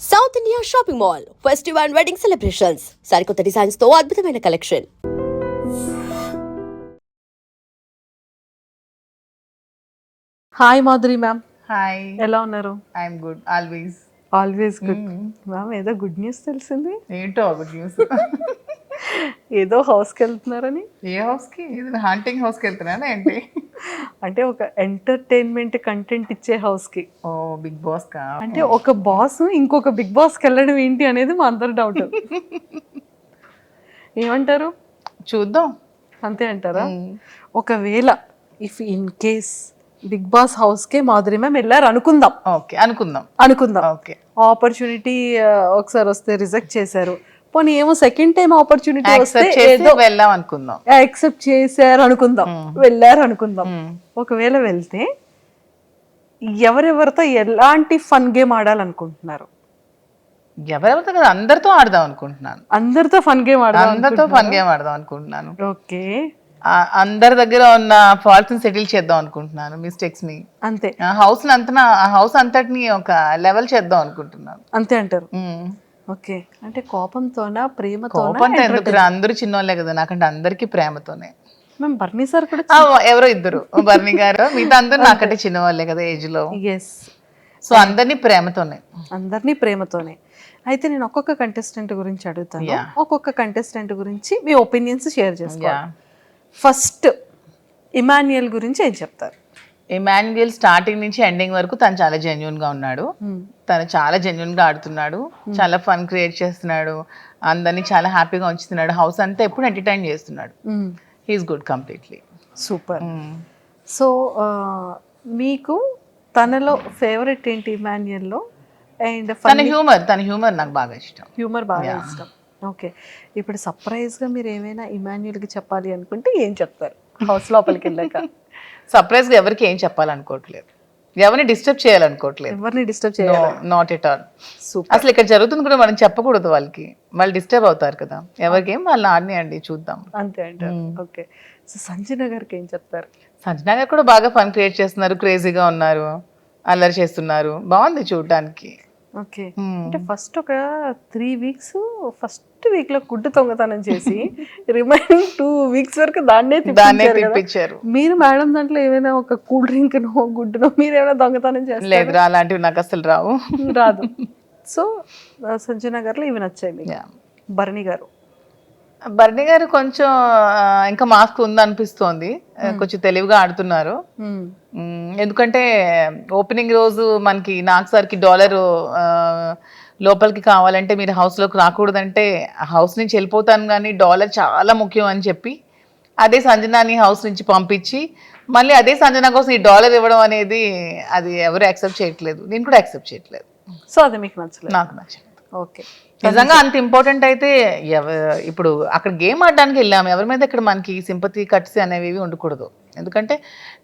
South India shopping mall festive and wedding celebrations సరికొత్త designs తో అద్భుతమైన collection. Hi Madhuri ma'am, hi, ఎలా ఉన్నారు? I'm good always. Always good ma'am. ఏదో good news తెలిసింది. ఏంటో గుడ్ న్యూస్. ఏదో హౌస్కి వెళ్తున్నారని. ఏ హౌస్కి? ఇది హంటింగ్ హౌస్కి వెళ్తున్నానా ఏంటి? అంటే ఒక ఎంటర్టైన్మెంట్ కంటెంట్ ఇచ్చే హౌస్కి. ఓ బిగ్ బాస్ కా? అంటే ఒక బాస్ ఇంకొక బిగ్ బాస్కి వెళ్ళడం ఏంటి అనేది మా అందరి డౌట్. ఏమంటారు? చూద్దాం. అంతే అంటారా? ఒకవేళ if in case Bigg Boss హౌస్కే మాధురి మ్యామ్ వెళ్ళారు అనుకుందాం. ఓకే, అనుకుందాం. ఓకే, ఆపర్చునిటీ ఒకసారి వస్తే రిజెక్ట్ చేశారు. పోనీ ఏమో సెకండ్ టైం ఆపర్చునిటీ వస్తే ఏదో వెళ్దాం అనుకుందాం. యాక్సెప్ట్ చేశారు అనుకుందాం, వెళ్ళారు అనుకుందాం. ఒకవేళ వెళ్తే ఎవరెవరితో ఎలాంటి ఫన్ గేమ్ ఆడాలనుకుంటున్నారు? ఎవరెవరితో కదా, అందరితో ఆడదాం అనుకుంటున్నాను. అందరితో ఫన్ గేమ్ అందరితో ఫన్ గేమ్ ఆడదాం అనుకుంటున్నాను. ఓకే, అందరి దగ్గర ఉన్న ఫాల్ట్స్ ని సెటిల్ చేద్దాం అనుకుంటున్నాను, మిస్టేక్స్ ని. అంతే. హౌస్ అంతటిని ఒక లెవెల్ చేద్దాం అనుకుంటున్నాను. అంతే అంటారు. ఓకే, అంటే కోపంతోనా ప్రేమతోనా? కోపంతో ఎందుకు? అందరూ చిన్నోళ్ళే కదా, నాకంటే అందరికి ప్రేమతోనే. మేము బర్నీ సార్ కూడా ఎవరో ఇద్దరు, బర్నీ గారు, మిగతా అందరూ నాకంటే చిన్నవాళ్ళే కదా ఏజ్ లో. ఎస్. సో అందరినీ ప్రేమతోనే. అందరినీ ప్రేమతోనే. అయితే నేను ఒక్కొక్క కంటెస్టెంట్ గురించి అడుగుతాను, ఒక్కొక్క కంటెస్టెంట్ గురించి మీ ఒపీనియన్స్ షేర్ చేసుకోవాలి. ఫస్ట్ ఇమాన్యుయల్ గురించి ఏం చెప్తారు? ఇమాన్యుయల్ స్టార్టింగ్ నుంచి ఎండింగ్ వరకు తను చాలా జెన్యున్ గా ఉన్నాడు. తను చాలా జెన్యున్ గా ఆడుతున్నాడు, చాలా ఫన్ క్రియేట్ చేస్తున్నాడు, అందరినీ చాలా హ్యాపీగా ఉంచుతున్నాడు, హౌస్ అంతా ఎప్పుడు ఎంటర్టైన్ చేస్తున్నాడు. He is good completely. Super. So మీకు తనలో ఫేవరెట్ ఏంటి ఇమాన్యుయల్లో? అండ్ తన హ్యూమర్ నాకు బాగా ఇష్టం. హ్యూమర్ బాగా ఇష్టం. ఓకే, ఇప్పుడు సర్ప్రైజ్గా మీరు ఏమైనా ఇమాన్యుయల్కి చెప్పాలి అనుకుంటే ఏం చెప్తారు హౌస్ లోపలికి వెళ్ళాక? సర్ప్రైజ్ గా ఎవరికి ఏం చెప్పాలనుకోవట్లేదు, ఎవరిని డిస్టర్బ్ చేయాలనుకోవట్లేదు. ఎవరిని డిస్టర్బ్ చేయాలి? Not at all. సూపర్. అసలు ఇక్కడ జరుగుతుంది కూడా మనం చెప్పకూడదు, వాళ్ళకి వాళ్ళు డిస్టర్బ్ అవుతారు కదా. ఎవరికి ఏం వాళ్ళని ఆడినాయండి, చూద్దాం. అంతే అంటారు. ఓకే, సో సంజన గారికి ఏం చెప్తారు? సంజనా గారు కూడా బాగా ఫన్ క్రియేట్ చేస్తున్నారు, క్రేజీగా ఉన్నారు, అల్లరి చేస్తున్నారు, బాగుంది చూడటానికి. ఓకే, అంటే ఫస్ట్ ఒక 3 weeks ఫస్ట్ వీక్ లో గుడ్డు దొంగతనం చేసి రిమైనింగ్ 2 weeks వరకు దాన్నే తిప్పించారు. మీరు మేడం దాంట్లో ఏమైనా ఒక కూల్ డ్రింక్ నో గుడ్డునో మీరు ఏమైనా దొంగతనం చేస్తారు? లేదు, అలాంటివి నాకు అసలు రావు. రాదు. సో సంజన గారిలో ఇవి నచ్చాయి మీకు. భరణి గారు కొంచెం ఇంకా మాస్క్ ఉందనిపిస్తోంది, కొంచెం తెలివిగా ఆడుతున్నారు. ఎందుకంటే ఓపెనింగ్ రోజు మనకి నాగ్ సార్కి $1 లోపలికి కావాలంటే మీరు హౌస్లోకి రాకూడదంటే హౌస్ నుంచి వెళ్ళిపోతాను కానీ $1 చాలా ముఖ్యం అని చెప్పి అదే సంజనాని హౌస్ నుంచి పంపించి మళ్ళీ అదే సంజన కోసం ఈ $1 ఇవ్వడం అనేది అది ఎవరు యాక్సెప్ట్ చేయట్లేదు, నేను కూడా యాక్సెప్ట్ చేయట్లేదు. సో అది మీకు నచ్చలేదు? నాకు నచ్చలేదు. ఓకే, నిజంగా అంత ఇంపార్టెంట్ అయితే ఇప్పుడు అక్కడ గేమ్ ఆడడానికి వెళ్ళాము, ఎవరి మీద ఇక్కడ మనకి సింపతి కట్స్ అనేవి ఉండకూడదు. ఎందుకంటే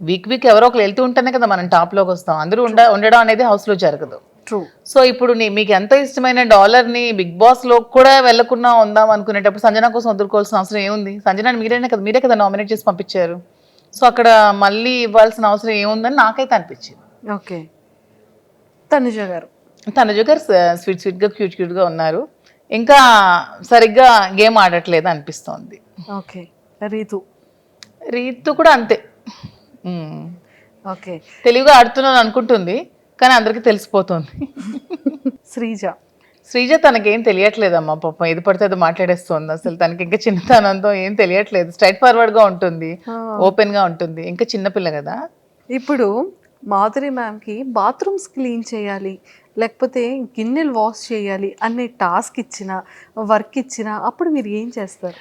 వీక్ ఎవరో ఒకరు వెళ్తూ ఉంటేనే కదా మనం టాప్లోకి వస్తాం, అందరూ ఉండడం అనేది హౌస్లో జరగదు. ట్రూ. సో ఇప్పుడు మీకు ఎంత ఇష్టమైన $1ని బిగ్ బాస్ లో కూడా వెళ్లకుండా ఉందాం అనుకునేటప్పుడు సంజన కోసం వదులుకోవాల్సిన అవసరం ఏముంది? సంజనాని మీరే కదా నామినేట్ చేసి పంపించారు. సో అక్కడ మళ్ళీ ఇవ్వాల్సిన అవసరం ఏముందని నాకైతే అనిపించింది. ఓకే, తనుజ గారు స్వీట్ గా క్యూట్ గా ఉన్నారు, ఇంకా సరిగ్గా గేమ్ ఆడట్లేదు అనిపిస్తోంది. ఓకే, రీతు కూడా అంతే. ఓకే, తెలివిగా ఆడుతున్నాను అనుకుంటుంది కానీ అందరికీ తెలిసిపోతుంది. శ్రీజ తనకేం తెలియట్లేదమ్మా, పాపం ఏది పడితే అది మాట్లాడేస్తుంది. అసలు తనకి ఇంకా చిన్నతనంతో ఏం తెలియట్లేదు, స్ట్రైట్ ఫార్వర్డ్ గా ఉంటుంది, ఓపెన్ గా ఉంటుంది, ఇంకా చిన్నపిల్ల కదా. ఇప్పుడు మాధురి మ్యామ్కి బాత్రూమ్స్ క్లీన్ చేయాలి లేకపోతే గిన్నెలు వాష్ చేయాలి అనే టాస్క్ ఇచ్చిన వర్క్ ఇచ్చిన అప్పుడు మీరు ఏం చేస్తారు?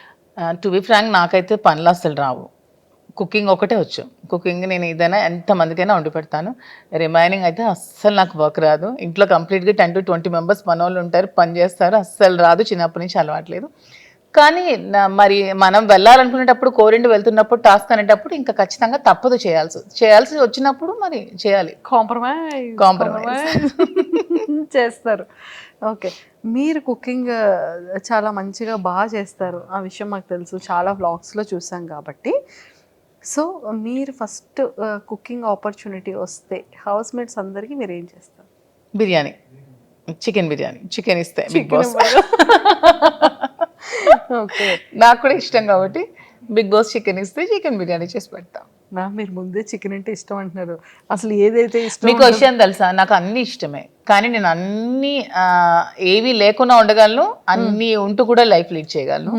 టు బి ఫ్రాంక్ నాకైతే పనులు అసలు రావు, కుకింగ్ ఒకటే వచ్చు. కుకింగ్ నేను ఏదైనా ఎంతమందికైనా వండి పెడతాను, రిమైనింగ్ అయితే అస్సలు నాకు వర్క్ రాదు. ఇంట్లో కంప్లీట్గా 10 to 20 members మనోళ్ళు ఉంటారు, పని చేస్తారు, అస్సలు రాదు, చిన్నప్పటి నుంచి అలవాట్లేదు. కానీ మరి మనం వెళ్ళాలనుకునేటప్పుడు కోరిండి వెళ్తున్నప్పుడు టాస్క్ అనేటప్పుడు ఇంకా ఖచ్చితంగా తప్పదు, చేయాల్సి వచ్చినప్పుడు మరి చేయాలి. కాంప్రమైజ్ చేస్తారు. ఓకే, మీరు కుకింగ్ చాలా మంచిగా బాగా చేస్తారు, ఆ విషయం మాకు తెలుసు, చాలా వ్లాగ్స్లో చూసాం కాబట్టి. సో మీరు ఫస్ట్ కుకింగ్ ఆపర్చునిటీ వస్తే హౌస్ మేట్స్ అందరికీ మీరు ఏం చేస్తారు? బిర్యానీ. చికెన్ బిర్యానీ, చికెన్ ఇస్తే బిగ్ బాస్. ఓకే నాకు కూడా ఇష్టం కాబట్టి బిగ్ బాస్ చికెన్ ఇస్తే చికెన్ బిర్యానీ చేసి పెడతా. మీరు ముందే చికెన్ అంటే ఇష్టం అంటున్నారు, అసలు ఏదైతే ఇష్టం మీకు విషయం తెలుసా, నాకు అన్ని ఇష్టమే, కానీ నేను అన్ని ఏవి లేకుండా ఉండగలను, అన్ని ఉంటూ కూడా లైఫ్ లీడ్ చేయగలను.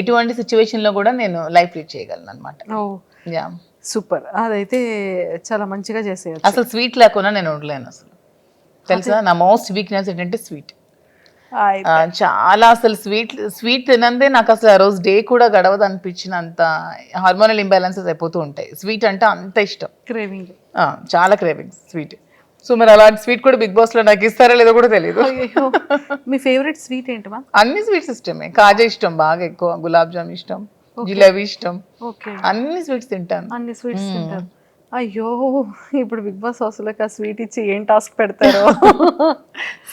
ఎటువంటి సిచ్యువేషన్ లో కూడా నేను లైఫ్ లీడ్ చేయగలను అనమాట. యా, సూపర్, అదైతే చాలా మంచిగా చేసేయచ్చు. అసలు స్వీట్ లేకుండా నేను ఉండలేను అసలు, తెలుసా. నా మోస్ట్ వీక్నెస్ ఏంటంటే స్వీట్. చాలా అసలు స్వీట్ తినందే నాకు అసలు ఆ రోజు డే కూడా గడవదు అనిపించినంత హార్మోనల్ ఇంబ్యాలెన్సెస్ అయిపోతూ ఉంటాయి. స్వీట్ అంటే అంత ఇష్టం, క్రేవింగ్, చాలా క్రేవింగ్స్ స్వీట్. సో మరి అలాంటి స్వీట్ కూడా బిగ్ బాస్ లో నాకు ఇస్తారో లేదో కూడా తెలియదు. మీ ఫేవరెట్ స్వీట్ ఏంటి మ్యామ్? అన్ని స్వీట్స్ ఇష్టమే, కాజా ఇష్టం బాగా ఎక్కువ, గులాబ్ జామ్ ఇష్టం, జిలేబీ ఇష్టం, అన్ని స్వీట్స్ తింటాను. అన్ని స్వీట్స్ తింటారు. అయ్యో, ఇప్పుడు బిగ్ బాస్ హౌస్లోకి ఆ స్వీట్ ఇచ్చి ఏం టాస్క్ పెడతారో.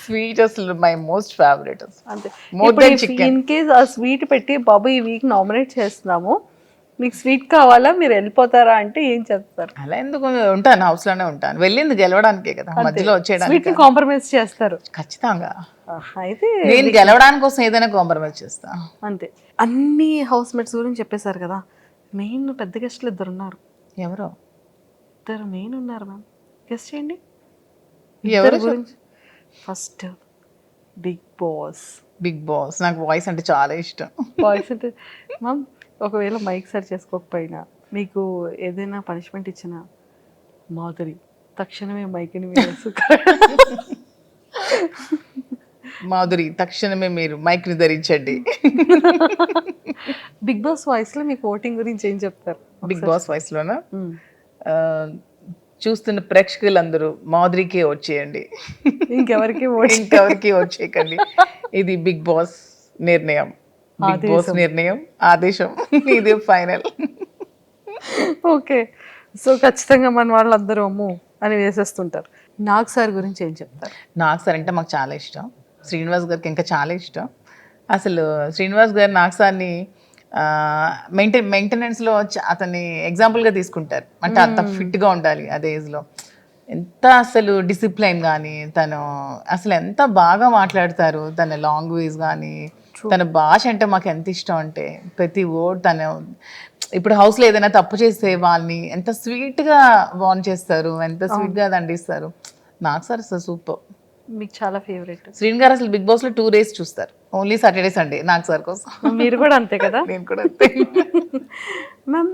స్వీట్ అసలు మై మోస్ట్ ఫేవరెట్. అంతే, more than chicken. In case ఆ స్వీట్ పెట్టి బాబు ఈ వీక్ నామినేట్ చేస్తున్నాము, మీకు స్వీట్ కావాలా, మీరు వెళ్ళిపోతారా అంటే ఏం చెప్తారు? అలా ఎందుకు ఉంటాను, హౌస్ లోనే ఉంటాను, వెళ్ళింది గెలవడానికే కదా, మధ్యలో వచ్చేయడానికి కాంప్రమైజ్ చేస్తారు ఖచ్చితంగా. అయితే నేను గెలవడానికి కోసం ఏదైనా కాంప్రమైజ్ చేస్తా. అంతే. అన్ని హౌస్ మేట్స్ గురించి చెప్పేశారు కదా, మెయిన్ పెద్ద గెస్ట్లు ఇద్దరు ఉన్నారు. ఎవరో ఇద్దరు మెయిన్ ఉన్నారు మ్యామ్, గెస్ట్ చేయండి ఎవరి గురించి. First Bigg Boss. Bigg Boss నాకు వాయిస్ అంటే చాలా ఇష్టం. వాయిస్ అంటే మ్యామ్, ఒకవేళ మైక్ సరి చేసుకోకపోయినా మీకు ఏదైనా పనిష్మెంట్ ఇచ్చినా మాధురి తక్షణమే మైక్ని వేసు. మాధురి తక్షణమే మీరు మైక్ ని ధరించండి. బిగ్ బాస్ వాయిస్ లో మీకు ఓటింగ్ గురించి ఏం చెప్తారు? బిగ్ బాస్ వాయిస్ లోనా, చూస్తున్న ప్రేక్షకులందరూ మాధురికే వచ్చేయండి, ఇంకెవరికి వచ్చేయకండి. ఇది బిగ్ బాస్ నిర్ణయం, బిగ్ బాస్ నిర్ణయం, ఆదేశం, ఇది ఫైనల్. ఓకే, సో ఖచ్చితంగా మన వాళ్ళందరూ అమ్ము అని వేసేస్తుంటారు. నాగ్ సార్ గురించి ఏం చెప్తారు? నాగ్ సార్ అంటే మాకు చాలా ఇష్టం, శ్రీనివాస్ గారికి ఇంకా చాలా ఇష్టం. అసలు శ్రీనివాస్ గారు నాగ్ సార్ని మెయింటెనెన్స్లో అతన్ని ఎగ్జాంపుల్గా తీసుకుంటారు. అంటే అంత ఫిట్గా ఉండాలి అదే ఏజ్లో, ఎంత అసలు డిసిప్లైన్ కానీ, తను అసలు ఎంత బాగా మాట్లాడతారు, తన లాంగ్వేజ్ కానీ, తన భాష అంటే మాకు ఎంత ఇష్టం అంటే ప్రతి వర్డ్ తను. ఇప్పుడు హౌస్లో ఏదైనా తప్పు చేస్తే వాళ్ళని ఎంత స్వీట్గా వార్న్ చేస్తారు, ఎంత స్వీట్గా దండిస్తారు. నాకు సార్ అసలు సూపర్. మీకు చాలా ఫేవరెట్. శ్రీన్ గారు అసలు బిగ్ బాస్లో 2 days చూస్తారు, ఓన్లీ సాటర్డే సండే నాకు సార్ కోసం. మీరు కూడా అంతే కదా? నేను కూడా అంతే. Ma'am,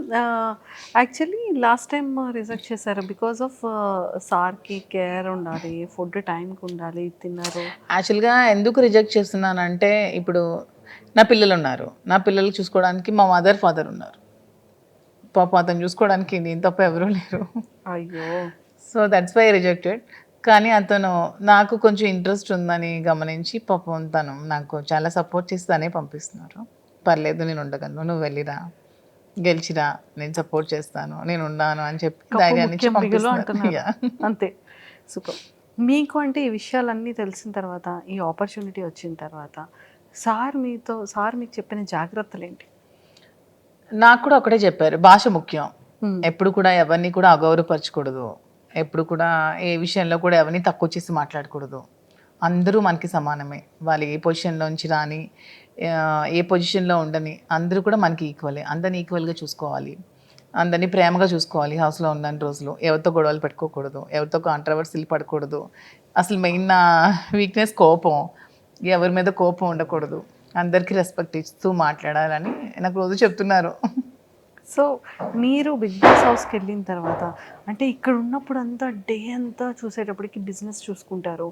actually last time reject చేశారు బికాస్ ఆఫ్ సార్కి కేర్ ఉండాలి, ఫుడ్ టైంకి ఉండాలి, తిన్నారు. యాక్చువల్గా ఎందుకు రిజెక్ట్ చేస్తున్నానంటే, ఇప్పుడు నా పిల్లలు ఉన్నారు, నా పిల్లలు చూసుకోవడానికి మా మదర్ ఫాదర్ ఉన్నారు. పాప అతను చూసుకోవడానికి నేను తప్ప ఎవరూ లేరు. అయ్యో, సో దట్స్ వై రిజెక్టెడ్. కానీ అతను నాకు కొంచెం ఇంట్రెస్ట్ ఉందని గమనించి పాపం తను నాకు చాలా సపోర్ట్ చేసి తనే పంపిస్తున్నారు. పర్లేదు, నేను ఉండగలను, నువ్వు వెళ్ళిరా, గెలిచిరా, నేను సపోర్ట్ చేస్తాను, నేను ఉన్నాను అని చెప్పి ధైర్యాన్ని ఇచ్చి పంపిస్తున్నారు. అంతే, సూపర్. మీకు అంటే ఈ విషయాలన్నీ తెలిసిన తర్వాత, ఈ ఆపర్చునిటీ వచ్చిన తర్వాత సార్ మీకు చెప్పిన జాగ్రత్తలు ఏంటి? నాకు కూడా ఒకటే చెప్పారు, భాష ముఖ్యం, ఎప్పుడు కూడా ఎవరిని కూడా అగౌరవపరచకూడదు, ఎప్పుడు కూడా ఏ విషయంలో కూడా ఎవరిని తక్కువ చేసి మాట్లాడకూడదు. అందరూ మనకి సమానమే, వాళ్ళు ఏ పొజిషన్లోంచి రాని, ఏ పొజిషన్లో ఉండని, అందరూ కూడా మనకి ఈక్వలే, అందరిని ఈక్వల్గా చూసుకోవాలి, అందరినీ ప్రేమగా చూసుకోవాలి. హౌస్లో ఉన్న రోజులు ఎవరితో గొడవలు పెట్టుకోకూడదు, ఎవరితో కాంట్రవర్సీలు పడకూడదు. అసలు మెయిన్ నా వీక్నెస్ కోపం, ఎవరి మీద కోపం ఉండకూడదు, అందరికీ రెస్పెక్ట్ ఇస్తూ మాట్లాడాలని నాకు రోజు చెప్తున్నారు. సో మీరు బిగ్ బాస్ హౌస్కి వెళ్ళిన తర్వాత, అంటే ఇక్కడ ఉన్నప్పుడు అంతా డే అంతా చూసేటప్పటికి బిజినెస్ చూసుకుంటారు,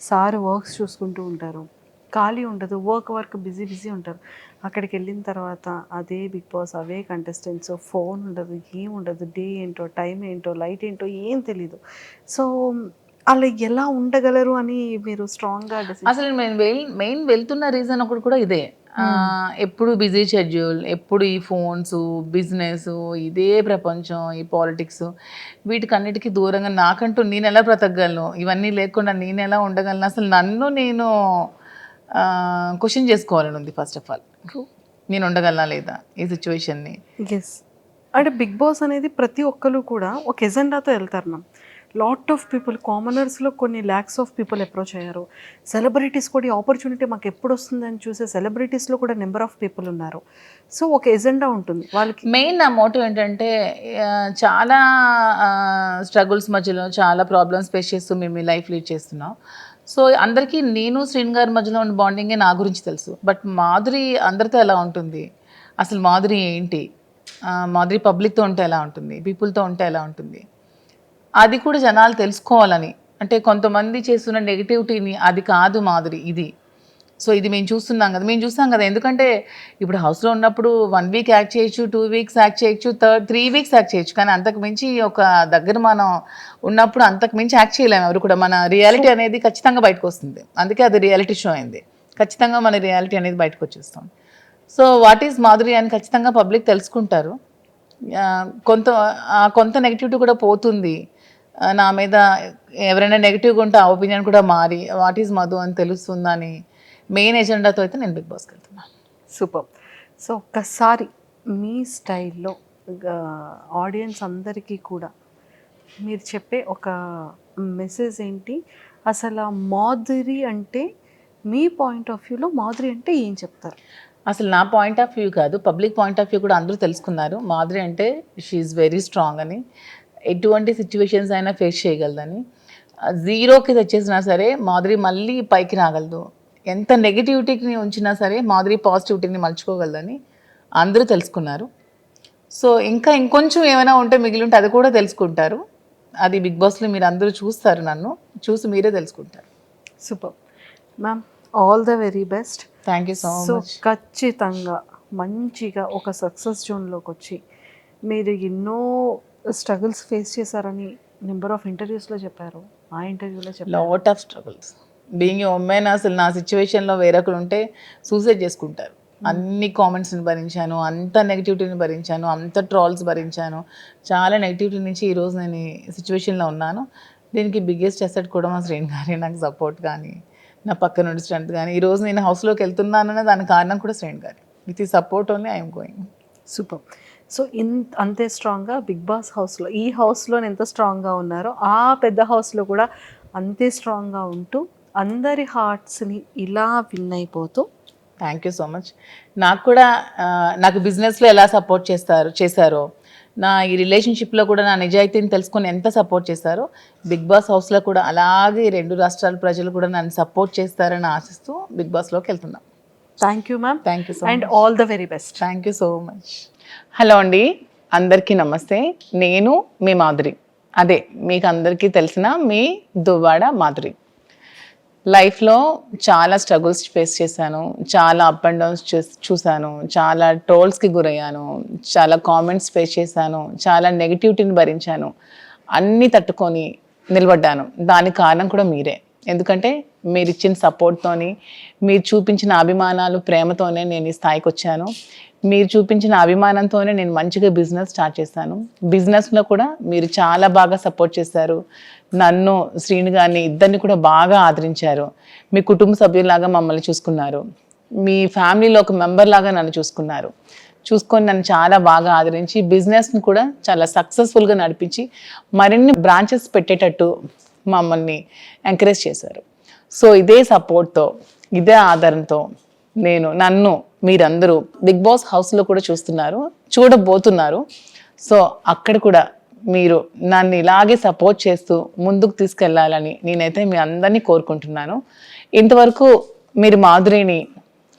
సార్ వర్క్స్ చూసుకుంటూ ఉంటారు, ఖాళీ ఉండదు, వర్క్ బిజీ ఉంటారు. అక్కడికి వెళ్ళిన తర్వాత అదే బిగ్ బాస్, అవే కంటెస్టెంట్స్, ఫోన్ ఉండదు, ఏం ఉండదు, డే ఏంటో, టైం ఏంటో, లైట్ ఏంటో ఏం తెలీదు. సో అలా ఎలా ఉండగలరు అని మీరు స్ట్రాంగ్గా అసలు మెయిన్ వెళ్తున్న రీజన్ ఒకటి కూడా ఇదే. ఎప్పుడు బిజీ షెడ్యూల్, ఎప్పుడు ఈ ఫోన్స్, బిజినెస్, ఇదే ప్రపంచం, ఈ పాలిటిక్స్, వీటికన్నిటికీ దూరంగా నాకంటూ నేను ఎలా బ్రతకగలను, ఇవన్నీ లేకుండా నేను ఎలా ఉండగలను, అసలు నన్ను నేను క్వశ్చన్ చేసుకోవాలని ఉంది. ఫస్ట్ ఆఫ్ ఆల్ నేను ఉండగలనా లేదా ఈ సిచ్యువేషన్ని. ఎస్, అంటే బిగ్ బాస్ అనేది ప్రతి ఒక్కరు కూడా ఒక ఎజెండాతో వెళ్తారు మ్యామ్. లాట్ ఆఫ్ పీపుల్ కామనర్స్లో కొన్ని ల్యాక్స్ ఆఫ్ పీపుల్ అప్రోచ్ అయ్యారు. సెలబ్రిటీస్ కూడా ఈ ఆపర్చునిటీ మాకు ఎప్పుడు వస్తుందని చూసే సెలబ్రిటీస్లో కూడా నెంబర్ ఆఫ్ పీపుల్ ఉన్నారు. సో ఒక ఎజెండా ఉంటుంది వాళ్ళకి. మెయిన్ నా మోటివ్ ఏంటంటే చాలా స్ట్రగుల్స్ మధ్యలో చాలా ప్రాబ్లమ్స్ ఫేస్ చేస్తూ మేము ఈ లైఫ్ లీడ్ చేస్తున్నాం. సో అందరికీ నేను శ్రీన్ గారి మధ్యలో ఉన్న బాండింగే నా గురించి తెలుసు. బట్ మాధురి అందరితో ఎలా ఉంటుంది, అసలు మాధురి ఏంటి, మాధురి పబ్లిక్తో ఉంటే ఎలా ఉంటుంది, పీపుల్తో ఉంటే ఎలా ఉంటుంది, అది కూడా జనాలు తెలుసుకోవాలని. అంటే కొంతమంది చేస్తున్న నెగిటివిటీని అది కాదు మాధురి ఇది. సో ఇది మేము చూస్తాం కదా. ఎందుకంటే ఇప్పుడు హౌస్లో ఉన్నప్పుడు 1 వీక్ యాక్ట్ చేయొచ్చు, 2 వీక్స్ యాక్ట్ చేయొచ్చు, 3 వీక్స్ యాక్ట్ చేయొచ్చు. కానీ అంతకు మించి ఒక దగ్గర మనం ఉన్నప్పుడు అంతకు మించి యాక్ట్ చేయలేము ఎవరు కూడా. మన రియాలిటీ అనేది ఖచ్చితంగా బయటకు వస్తుంది. అందుకే అది రియాలిటీ షో అయింది. ఖచ్చితంగా మన రియాలిటీ అనేది బయటకు వచ్చేస్తాం. సో వాట్ ఈజ్ మాధురి అని ఖచ్చితంగా పబ్లిక్ తెలుసుకుంటారు. కొంత నెగిటివిటీ కూడా పోతుంది. నా మీద ఎవరైనా నెగిటివ్గా ఉంటే ఆ ఒపీనియన్ కూడా మారి వాట్ ఈజ్ మధు అని తెలుస్తుందని మెయిన్ ఎజెండాతో అయితే నేను బిగ్ బాస్కి వెళ్తున్నాను. సూపర్. సో ఒక్కసారి మీ స్టైల్లో ఆడియన్స్ అందరికీ కూడా మీరు చెప్పే ఒక మెసేజ్ ఏంటి, అసలు మాధురి అంటే మీ పాయింట్ ఆఫ్ వ్యూలో మాధురి అంటే ఏం చెప్తారు? అసలు నా పాయింట్ ఆఫ్ వ్యూ కాదు, పబ్లిక్ పాయింట్ ఆఫ్ వ్యూ కూడా అందరూ తెలుసుకున్నారు. మాధురి అంటే షీఈ్ వెరీ స్ట్రాంగ్ అని, ఎటువంటి సిచ్యువేషన్స్ అయినా ఫేస్ చేయగలదని. 0కి తెచ్చేసినా సరే మాధురి మళ్ళీ పైకి రాగలదు. ఎంత నెగిటివిటీని ఉంచినా సరే మాధురి పాజిటివిటీని మలుచుకోగలదని అందరూ తెలుసుకున్నారు. సో ఇంకొంచెం ఏమైనా ఉంటే మిగిలి ఉంటే అది కూడా తెలుసుకుంటారు. అది బిగ్ బాస్లో మీరు అందరూ చూస్తారు, నన్ను చూసి మీరే తెలుసుకుంటారు. Super ma'am, all the very best. Thank you so much. ఖచ్చితంగా మంచిగా ఒక సక్సెస్ జోన్లోకి వచ్చి మీరు ఎన్నో స్ట్రగుల్స్ ఫేస్ చేశారని నెంబర్ ఆఫ్ ఇంటర్వ్యూస్లో చెప్పారు. ఆ ఇంటర్వ్యూలో చెప్పారు lot of struggles. Being women అసలు నా సిచ్యువేషన్లో వేరొకరు ఉంటే సూసైడ్ చేసుకుంటారు. అన్ని కామెంట్స్ని భరించాను, అంత నెగిటివిటీని భరించాను, అంత ట్రాల్స్ భరించాను. చాలా నెగిటివిటీ నుంచి ఈరోజు నేను ఈ సిచ్యువేషన్లో ఉన్నాను. దీనికి బిగ్గెస్ట్ అసెట్ కూడా మా శ్రీన్ గారి నాకు సపోర్ట్ కానీ, నా పక్క నుండి స్ట్రెంత్ కానీ. ఈరోజు నేను హౌస్లోకి వెళ్తున్నాననే దానికి కారణం కూడా శ్రీన్ గారి. విత్ ఈ support only I'm going. Super. So అంతే స్ట్రాంగ్గా బిగ్ బాస్ హౌస్లో, ఈ హౌస్లో ఎంత స్ట్రాంగ్గా ఉన్నారో ఆ పెద్ద హౌస్లో కూడా అంతే స్ట్రాంగ్గా ఉంటూ అందరి హార్ట్స్ని ఇలా విన్ అయిపోతూ. Thank you so much. నాకు బిజినెస్లో ఎలా సపోర్ట్ చేశారో, నా ఈ రిలేషన్షిప్లో కూడా నా నిజాయితీని తెలుసుకొని ఎంత సపోర్ట్ చేశారో, బిగ్ బాస్ హౌస్లో కూడా అలాగే 2 రాష్ట్రాల ప్రజలు కూడా నన్ను సపోర్ట్ చేస్తారని ఆశిస్తూ బిగ్ బాస్లోకి వెళ్తున్నాం. Thank you ma'am. Thank you so and all the very best. Thank you so much. Hello అండి, అందరికీ నమస్తే. నేను మీ మాధురి, అదే మీకు అందరికీ తెలిసిన మీ దువ్వాడ మాధురి. లైఫ్లో చాలా స్ట్రగుల్స్ ఫేస్ చేశాను, చాలా అప్ అండ్ డౌన్స్ చూశాను, చాలా ట్రోల్స్కి గురయ్యాను, చాలా కామెంట్స్ ఫేస్ చేశాను, చాలా నెగిటివిటీని భరించాను. అన్నీ తట్టుకొని నిలబడ్డాను. దానికి కారణం కూడా మీరే. ఎందుకంటే మీరు ఇచ్చిన సపోర్ట్తోని, మీరు చూపించిన అభిమానాలు, ప్రేమతోనే నేను ఈ స్థాయికి వచ్చాను. మీరు చూపించిన అభిమానంతోనే నేను మంచిగా బిజినెస్ స్టార్ట్ చేశాను. బిజినెస్లో కూడా మీరు చాలా బాగా సపోర్ట్ చేశారు. నన్ను, శ్రీను గారిని, ఇద్దరిని కూడా బాగా ఆదరించారు. మీ కుటుంబ సభ్యులాగా మమ్మల్ని చూసుకున్నారు. మీ ఫ్యామిలీలో ఒక మెంబర్ లాగా నన్ను చూసుకొని నన్ను చాలా బాగా ఆదరించి బిజినెస్ని కూడా చాలా సక్సెస్ఫుల్గా నడిపించి మరిన్ని బ్రాంచెస్ పెట్టేటట్టు మమ్మల్ని ఎంకరేజ్ చేశారు. సో ఇదే సపోర్ట్తో, ఇదే ఆదరణతో నన్ను మీరందరూ బిగ్ బాస్ హౌస్లో కూడా చూడబోతున్నారు. సో అక్కడ కూడా మీరు నన్ను ఇలాగే సపోర్ట్ చేస్తూ ముందుకు తీసుకెళ్లాలని నేనైతే మీ అందరినీ కోరుకుంటున్నాను. ఇంతవరకు మీరు మాధురిని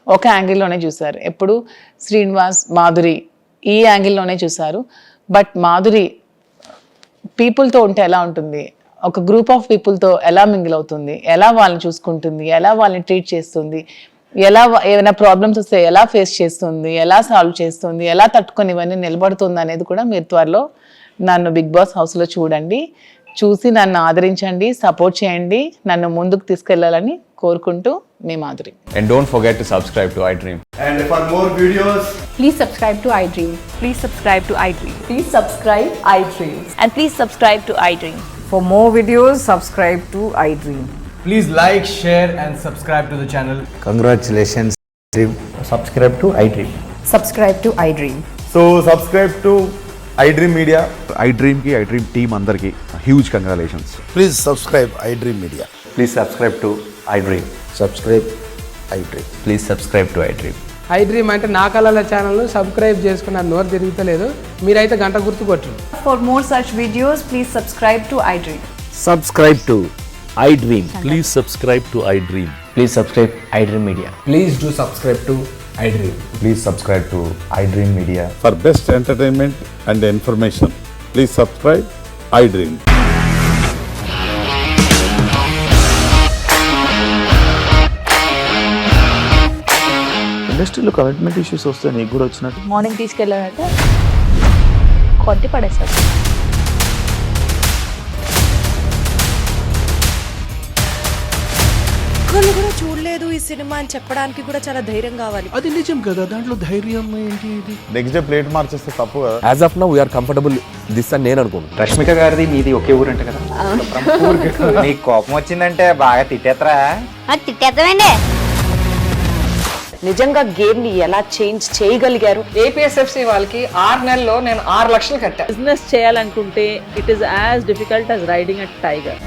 ఒక యాంగిల్లోనే చూశారు, ఎప్పుడు శ్రీనివాస్, మాధురి ఈ యాంగిల్లోనే చూశారు. బట్ మాధురి పీపుల్తో ఉంటే ఎలా ఉంటుంది, ఒక గ్రూప్ ఆఫ్ పీపుల్తో ఎలా మింగిల్ అవుతుంది, ఎలా వాళ్ళని చూసుకుంటుంది, ఎలా వాళ్ళని ట్రీట్ చేస్తుంది, ఎలా ఏమైనా ప్రాబ్లమ్స్ వస్తే ఎలా ఫేస్ చేస్తుంది, ఎలా సాల్వ్ చేస్తుంది, ఎలా తట్టుకొని ఇవన్నీ నిలబడుతుంది అనేది కూడా మీరు త్వరలో నన్ను బిగ్ బాస్ హౌస్లో చూసి నన్ను ఆదరించండి, సపోర్ట్ చేయండి, నన్ను ముందుకు తీసుకెళ్లాలని కోరుకుంటూ మీ Madhuri. And don't forget to subscribe to iDream. And for more videos, Please subscribe to iDream. Please subscribe to iDream. Please subscribe iDream. And please subscribe to iDream. For more videos, subscribe to iDream. please like, share and subscribe to the channel. Congratulations, Dream. Subscribe to iDream. Subscribe to iDream. So subscribe to iDream Media. IDream team అందరికి huge congratulations. Please subscribe iDream Media. Please subscribe to iDream. Subscribe iDream. Please subscribe to iDream. iDream అంటే నా కళల channel subscribe చేసుకున్న నోరు తిరుగుతలేదు, మీరైతే గంట గుర్తు కొట్టండి. For more such videos, please subscribe to iDream. Subscribe to iDream. Please subscribe to iDream. Please subscribe iDream Media. Please do subscribe to iDream. Please subscribe to iDream Media. For best entertainment and information please subscribe I dream. ఇండస్ట్రీలో commitment issues వస్తే నీకు కూడా వచ్చినట్టు. Morning తీసుకెళ్ళారంటే కొట్టి పడేస్తారు. ఒక్కళ్ళు కూడా చూడలేదు ఈ సినిమా అని చెప్పడానికి కూడా చాలా ధైర్యం కావాలి. అది నిజం కదా, దాంట్లో ధైర్యం ఏంటి? ఇది నెక్స్ట్ డే ప్లేట్ మార్చేస్తే తప్పు కదా. As of now we are comfortable this అని నేను అనుకుంటున్నాను. రష్మిక గారిది మీది ఒకే ఊరంట కదా? నీకు కోపం వచ్చిందంటే బాగా తిట్టేత్తరా? తిట్టేద్దామండి. నిజంగా గేమ్ ని ఎలా చేంజ్ చేయగలిగారు? ఏపీఎస్ఎఫ్సి వాళ్ళకి 6 నెలల్లో నేను 6 లక్షలు కట్టా. బిజినెస్ చేయాలనుకుంటే it is as difficult as riding a tiger.